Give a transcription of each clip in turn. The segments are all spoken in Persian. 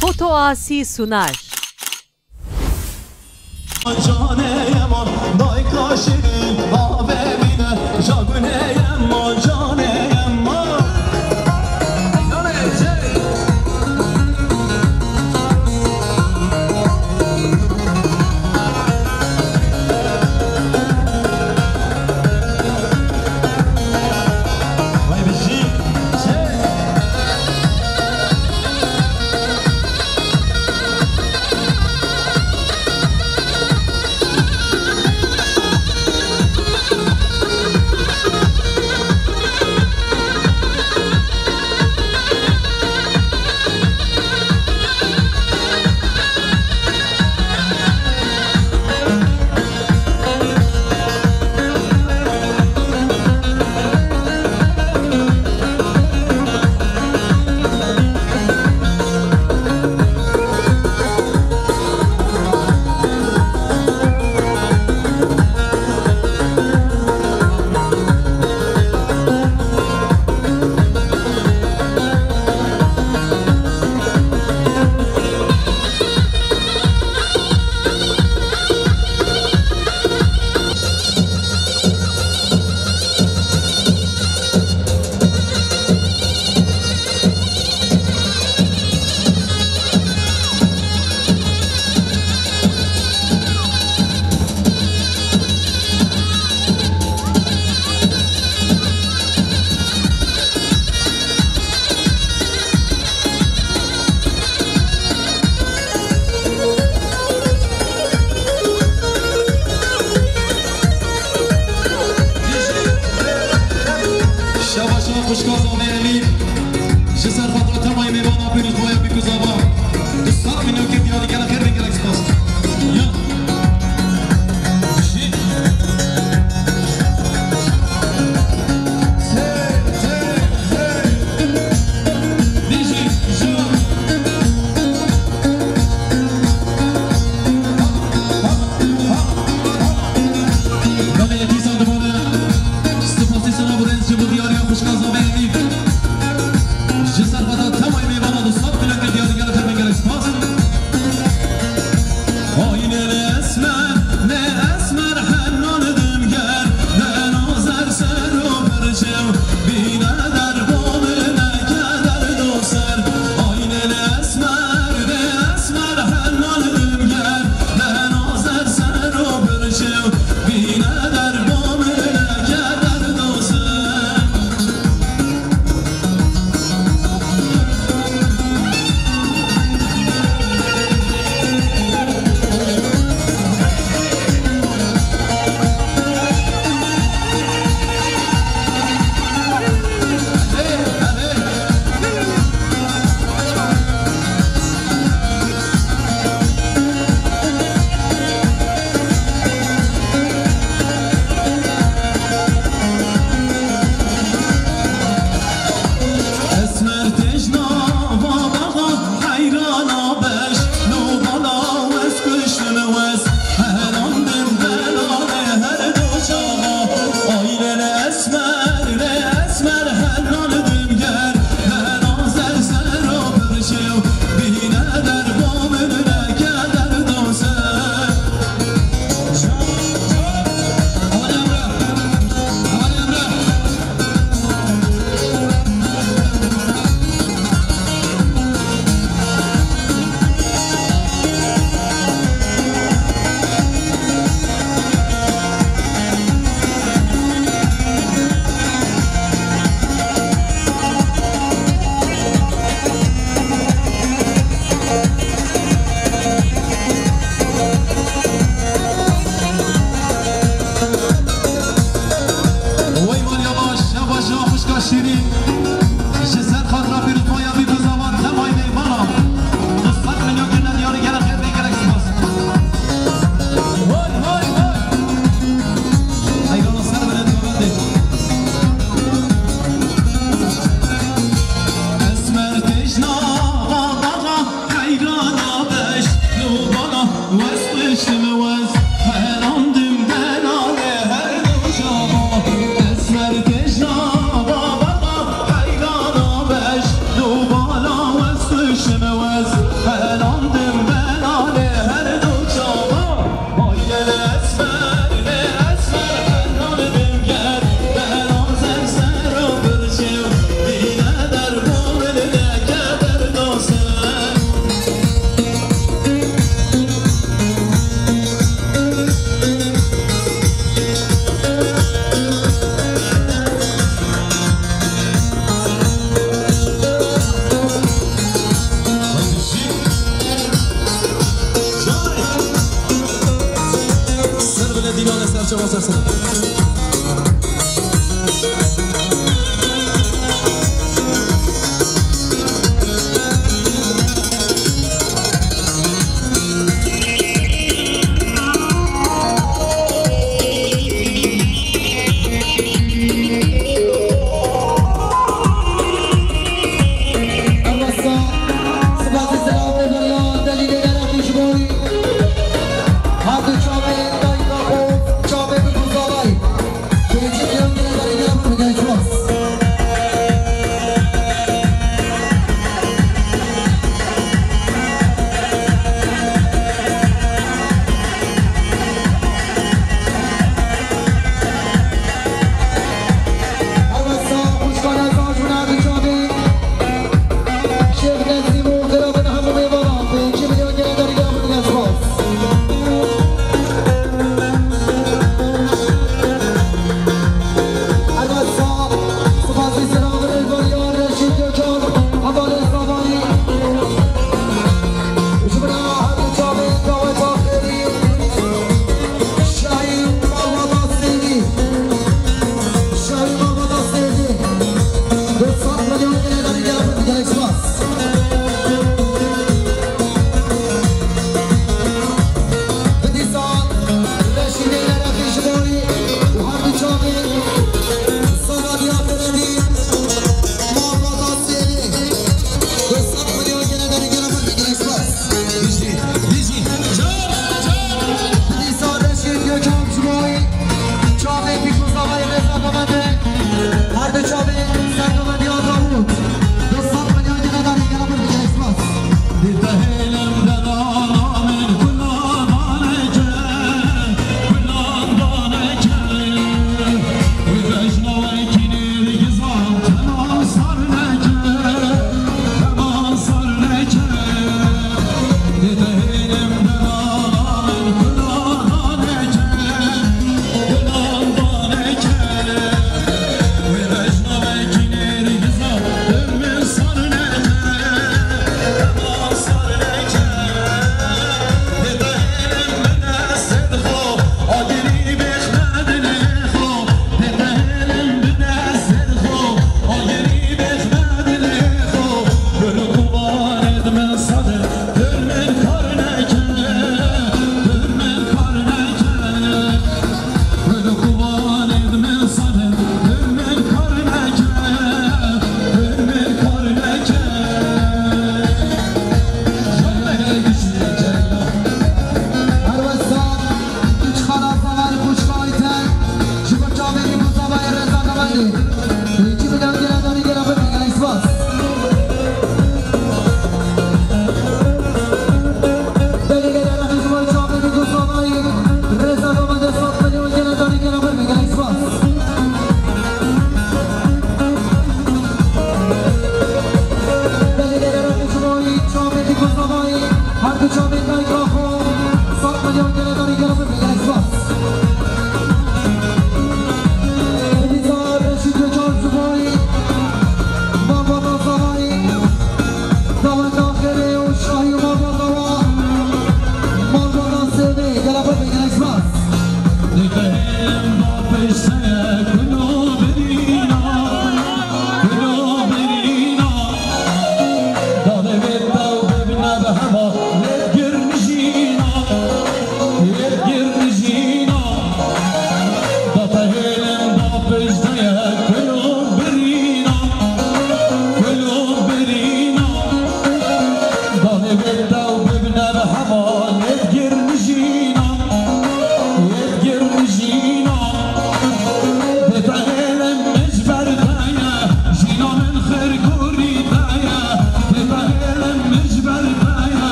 Foto Asi sunar.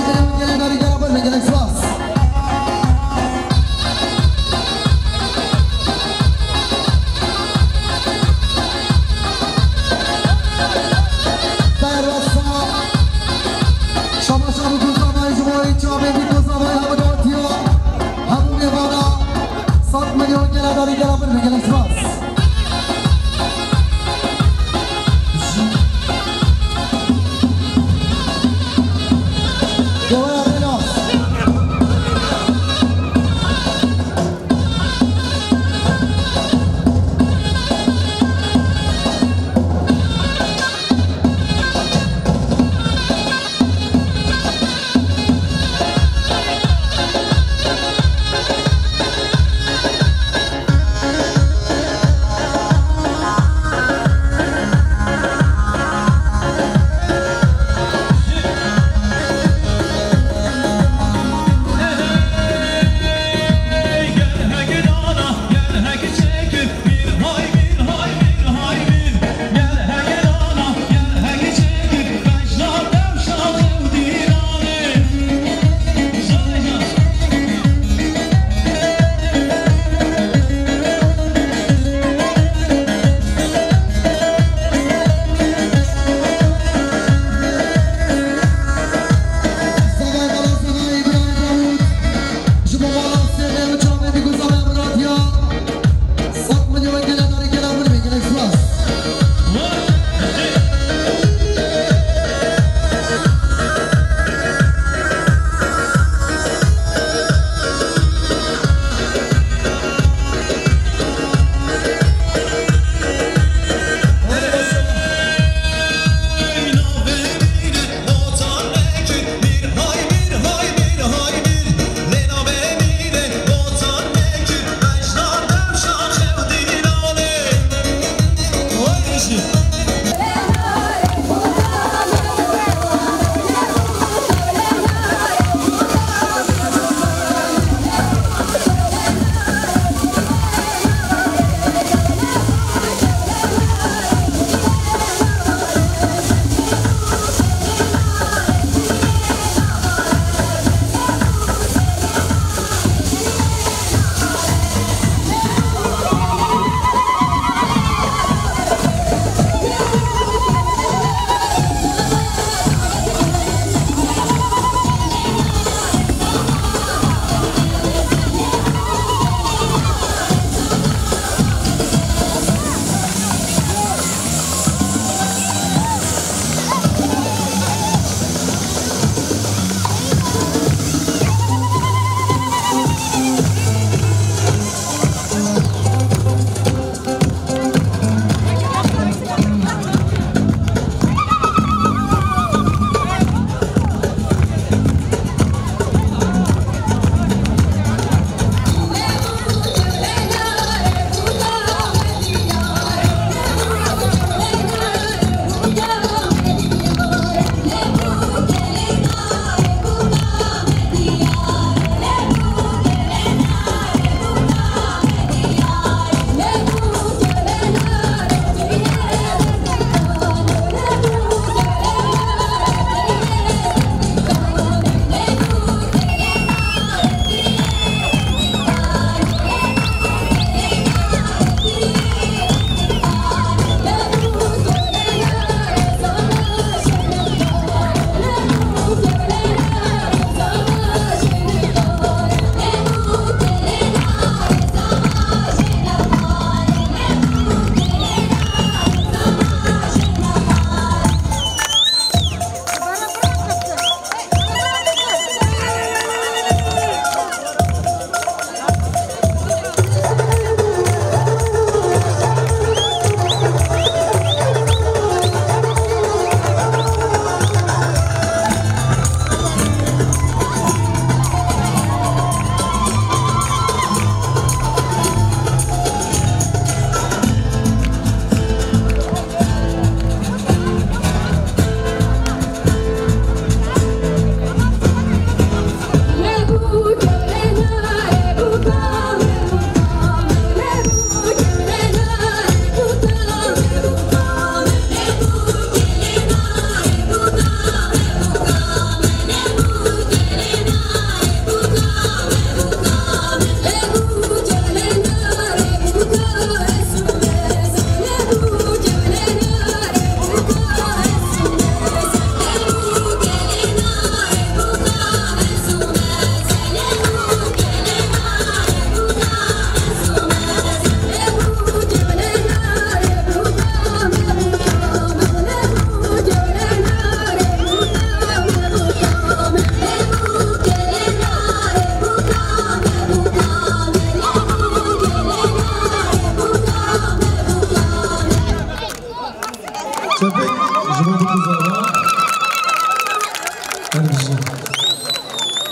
Jalan dari Garapan dan Jalan Selas. Sama-sama bersama semua coba kita sama yang berdua. Hampir kepada saat menyuruh jalan dari Garapan dan Jalan Selas.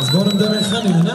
زبونم دم خانه نه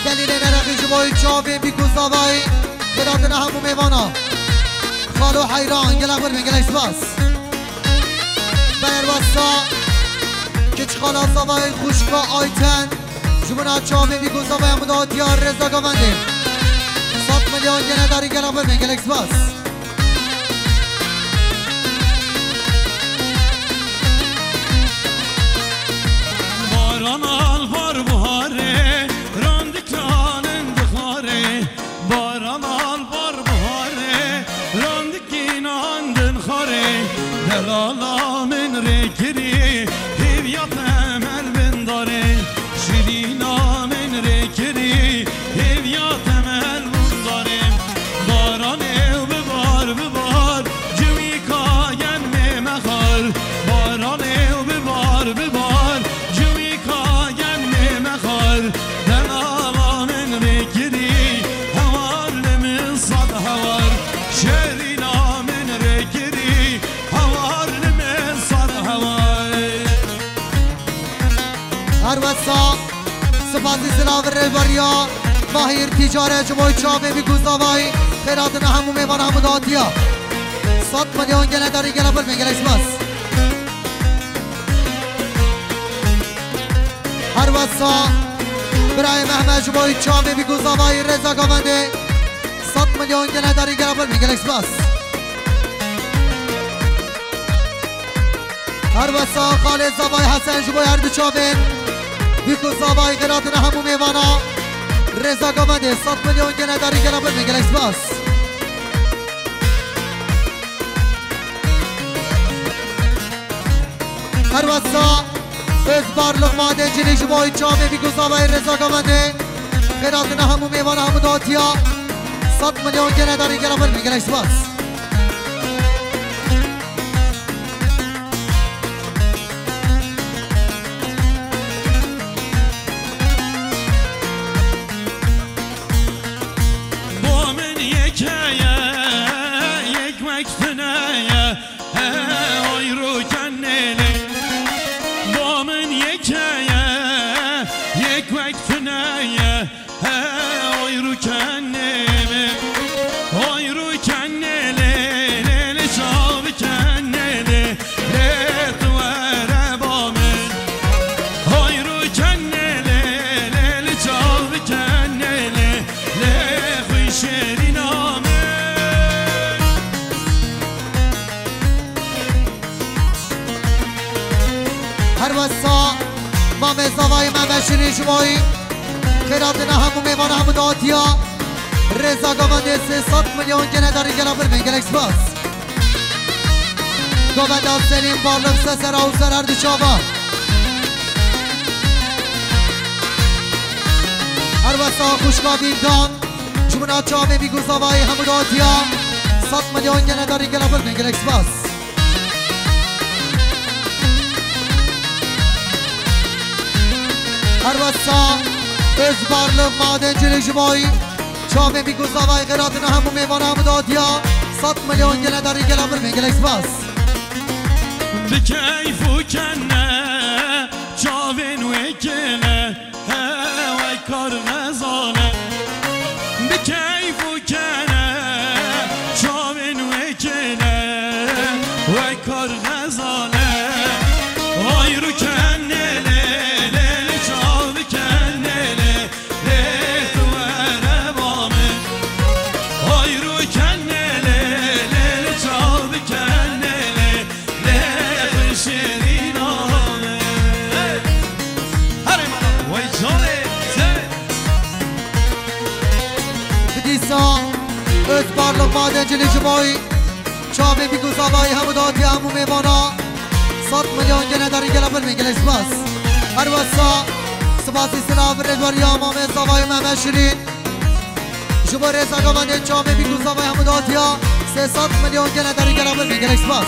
دلیل نرقی جوای چاوی بی گوزاوی خداتنا همو میوانا خالو حیران گلک برمین گلک سپاس بیر واسا کچ خالا زاوی خوشکا آیتن جمعنا چاوی بی گوزاوی همو دادیار رزا گوانده 100 میلیون گنه داری گلک برمین گلک سپاس باران آلبار بهاره راندکانن دخاره باران آلبار بهاره راندکیناندن خاره دلالا من رکری هیویات امر بنداره شیرینا من رکری هیویات امر بنداره باران او ببار جوی کاین میمخار باران او ببار هروسا سپاسی سلاور رلباریا ماهیر تجاره جمعی چاوه بی گوزاوی خیراتنا همو میوان همو دادیا 100 میلیون گله داری گله پر میگله اسماس هروسا برای محمد جمعی چاوه بی گوزاوی رزا گوانده 100 میلیون گله داری گله پر میگله اسماس هروسا خالد زبای حسن جمعی هر دو چاوه بیکو زبای خیراتنا همو میوانا رزا گوانده 100 میلیون گله داری گله پر میگله اسماس هروسا ازبار لغماده جلی جمعی چاوه بیکو زبای رزا گوانده خیراتنا همو میوانا همو داتیا 100 میلیون گله داری گله پر میگله اسماس یک tüneye oyru kendime oyru kendele lele çavi kendele le tuvere bame oyru kendele lele çavi kendele le hışeriname هر وسا ما مزاوای ما بشری جوایی خیراتنا همو میوان همو داتیا رزا گوانده 300 میلیون گنه داری گلا بر من گلکس باس گوانده سلیم بالم سسر او سرر دو چاوا هر وسا خوشگاه بیدان جمعنا چاوه بیگو زاوای همو داتیا 100 میلیون گنه داری گلا بر من گلکس باس هر وسا از بارلق madencilik جمعی چاوه بیگو زاوای غیراتنا همو میوان همو دادیا 100 میلیون گله داری گلا بر من گلکس باس بکیفو کنه چاوین و اکله وی کار غزانه بکیفو کنه چاوین و اکله وی کار غزانه آیرو کنه لیلی چاوی کنه لیلی توره بامه آیرو کنه لیلی چاوی کنه لیلی شیرینانه هره مانا وی جانه بدیسا از بارلق madencilik جمعی چاوه بیگو زاوای همو دادیا همو میوانا 100 میلیون گله داری گلا بر من گلکس باس هر وسا سپاسی سلاف ردواری آمام زاوای محمد شیرین جبا رزا گوانده چاوه بیگو زاوای همو دادیا 300 میلیون گله داری گلا بر من گلکس باس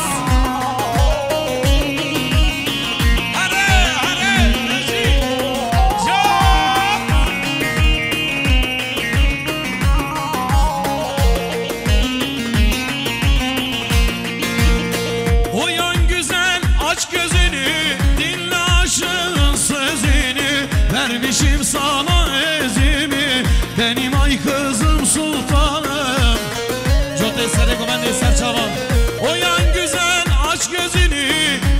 Uyan güzel aç gözünü dinle aşığın sözünü vermişim sana ezimi benim ay kızım sultanım Jote sere komende serçavan Uyan güzel aç gözünü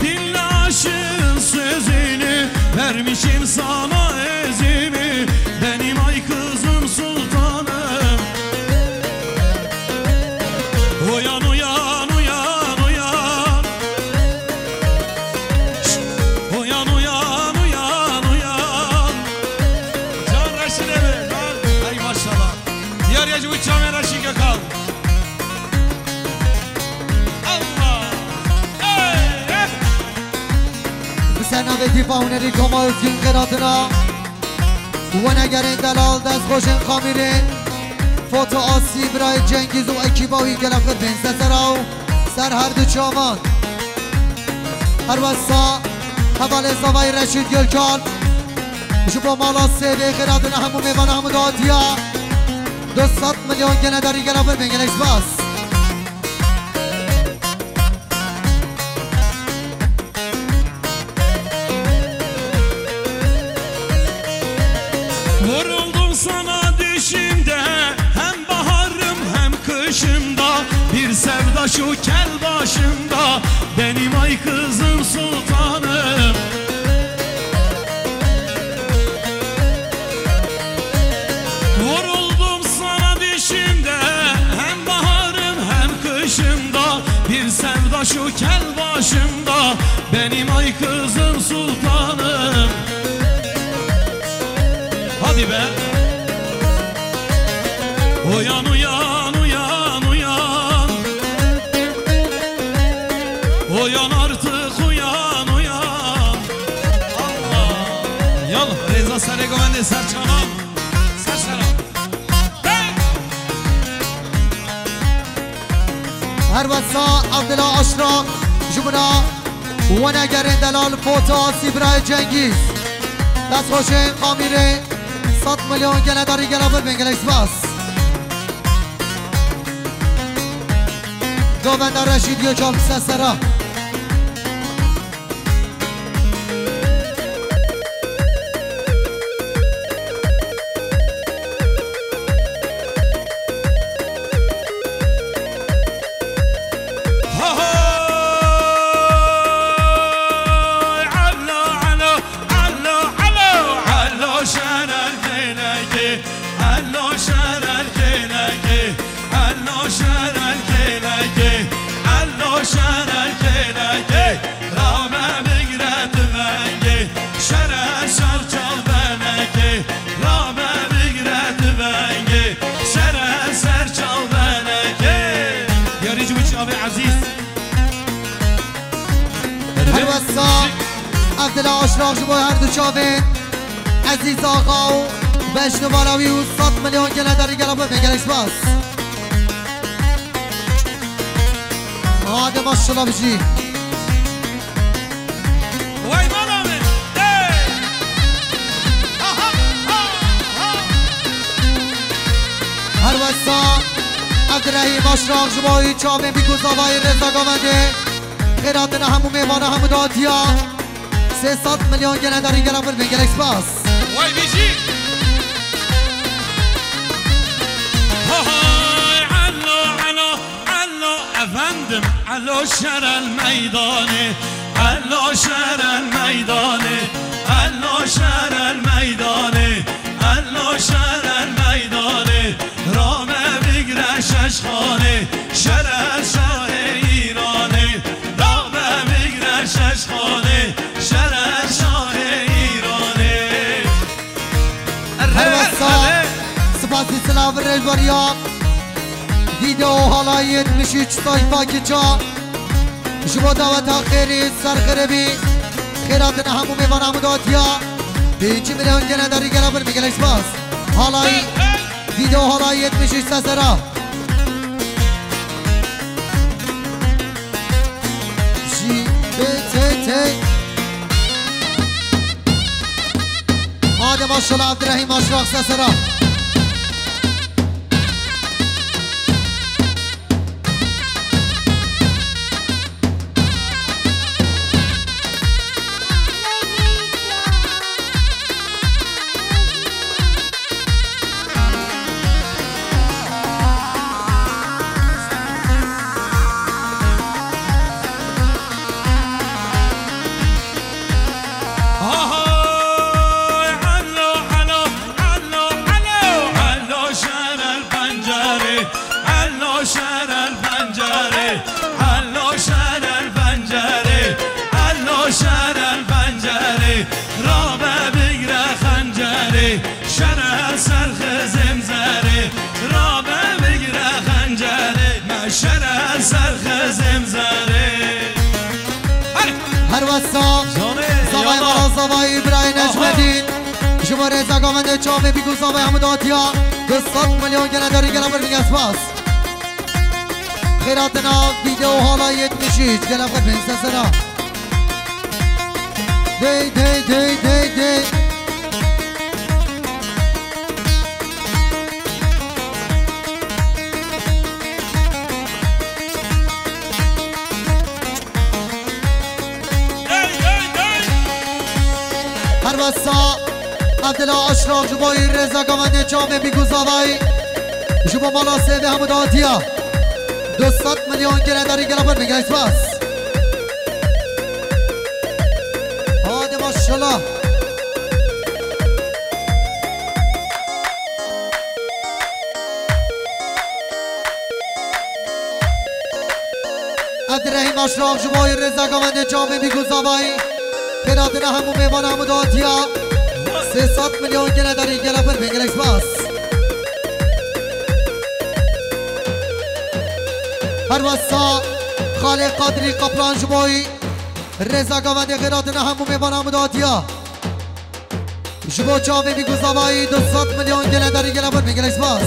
dinle aşığın sözünü vermişim sana ezimi benim ay kızım sultanım Uyan uyan uyan uyan Uyan uyan uyan uyan Can Reşid'e mi? Ay maşallah Diyar yacı uçağım Reşid'e kal Allah Hey بسنا به دیوانری کما özgün قراتنا و نگرین دلال دست خوشن خامیره فوتو آسی برای جنگیز و اکیباوی گلافت بین سسراو سر هر دو چامان هر وسا حوال زوای رشید گلکان شبا مالا سیده خیراتنا همو میوان همو دادیا 200 میلیون گنه داری گلافت بین گلکس باس Vuruldum sana düşümde hem baharım hem kışımda bir sevda şu kel başımda benim ay kızım sultanım Vuruldum sana düşümde hem baharım hem kışımda bir sevda şu kel başımda benim ay kızım sultanım Hadi be Uyan uyan uyan uyan Uyan artık uyan uyan Allah Yallah Reza Saregovende Serçanam Serçanam هر وسا عبدالله اشراق جمنا و نگرین دلال فوتو آسی برای جنگیز دست خوشن خامیره 100 میلیون گله داری گلا بر من گلکس باس گووندر رشیدی و چاپ سسرا الله شرر کلگی الله شرر کلگی الله شرر کلگی رام بگرد ونگی شرر شر چال بنگی رام بگرد ونگی شرر سر چال بنگی یاری جو بچه آبی عزیز هلوسا عبدالله اشراق شما هر دو چاوین عزیز آقا و بشنو باراوی و 100 میلیون گله داری گلا با بگرش باز آده ماشالله بشی وای بانامه هلوسا عبدالرحیم اشراق شما چاوین بیگوز آوای رضا گاونده خیراتنا همو میوانه همو دادیا 300 میلیون گله داری گلا با بگرش باز وای بیشی efendim Alo şerel meydane Alo şerel meydane Alo şerel meydane Alo şerel meydane Rame bigre şeşkhane Şerel şah İranı Rame bigre şeşkhane Şerel şah İranı هلوسا سپاسی سلاو رجباریا ویدیو حالا 73 sayfa geça شما دعوت خیری سرخربی خیرات همو میوان همو دادیا 5 میلیون گله داری گله بر میگلش باز حالا ویدیو حالا 73 سسرا جی تی تی آده ماشالله عبدالرحیم اشراق سسرا هلوسا زوای مالا زوای ابراهیم نجمدین شما رضا گاونده چاوه بیگو زوای همو دادیا 200 میلیون گله داری گله بر میگه اسپاس خیراتنا ویدیو حالا 76 گله بر پنسسنا دی دی دی دی دی هلوسا عبدالله اشراق جبایی رضا گاونده جامعه بیگوزاوی جبا مالا سیده همو دادیا 200 میلیون گله داری گله بر میگه اسپاس آده ماشالله عبدالرحیم اشراق جبایی رضا گاونده جامعه بیگوزاوی خیراتنا همو میوان همو دادیا 300 میلیون گله داری گله پر بینگلکس باس هلوسا خالق قادری قپران جبایی رضا گاونده خیراتنا همو میوان همو دادیا جبو چاوی بیگوزاوی 200 میلیون گله داری گله پر بینگلکس باس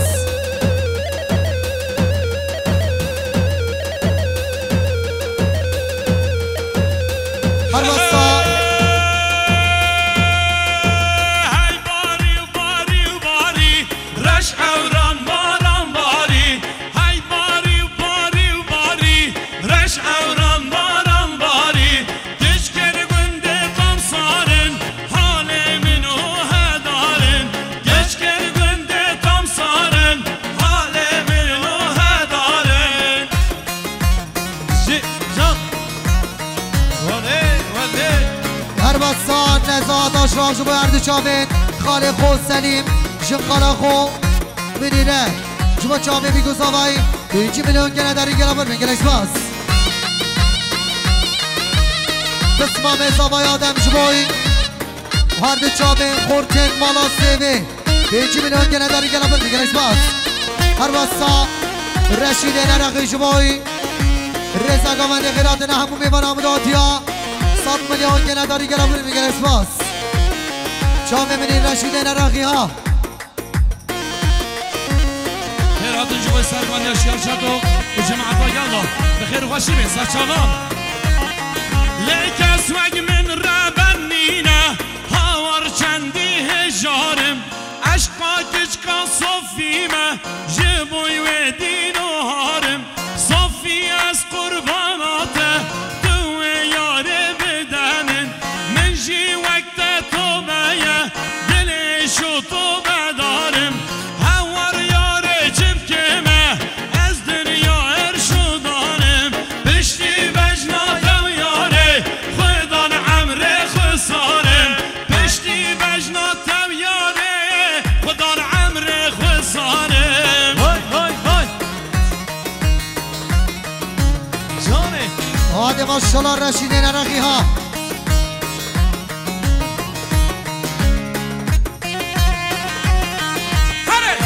هلوسا اشراق شما هر دو چاوین خالق خود سلیم جنقالاخو منيره جوا چاوه بيگو زاوای 2 میلیون گنه داری گلا بر منگل اسپاس تسمام زاوای آدم جوای هر دو چاوه خورتن مالا سیوه 5 میلیون گنه داری گلا بر منگل اسپاس هر واسا رشید نرقی جوای رزا گوانده غیرات همون میوان آمداتیا 100 میلیون گنه داری گلا بر منگل اسپاس چاوه منی رشید نرقی ها هاتون جوی سرگانی اشیار شدو و جماعت با یالا بخیر و خوشی بین سرچانان لیک اسوگ من ربنینه هاور چندی هجارم عشقا کچکا صفیمه جبوی و دین و هارم صفی از قرباناته تو یار بدنن من جی وقت تو بیه دلشو تو بدارم ماشالله رشید نرقی ها هره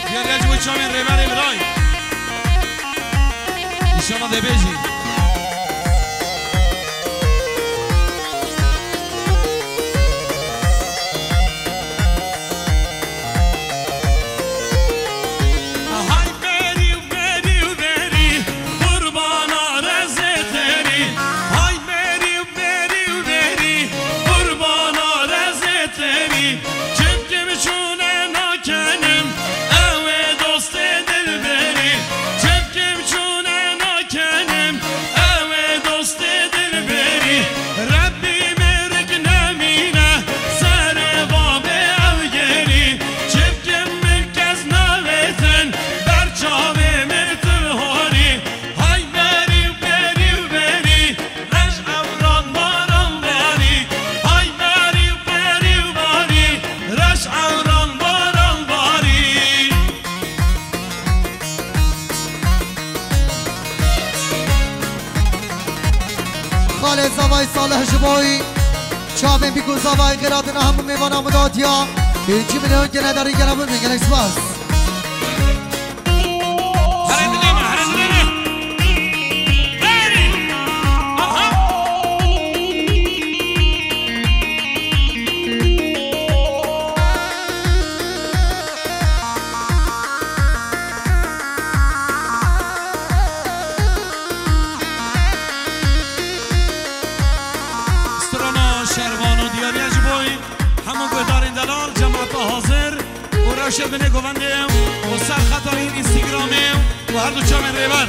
بیار یه جوی چامین ریبر امرای ایشانا ده بیجی زاوای صالح جبایی چاوه بیگو زاوای غیراتنا همون میوان آمداتیا 5 میلیون گنه داری گلا بر منگل اسپاس شد بنه گوونده و سر خطا این اینستاگرامه و هر دو چامن ریبر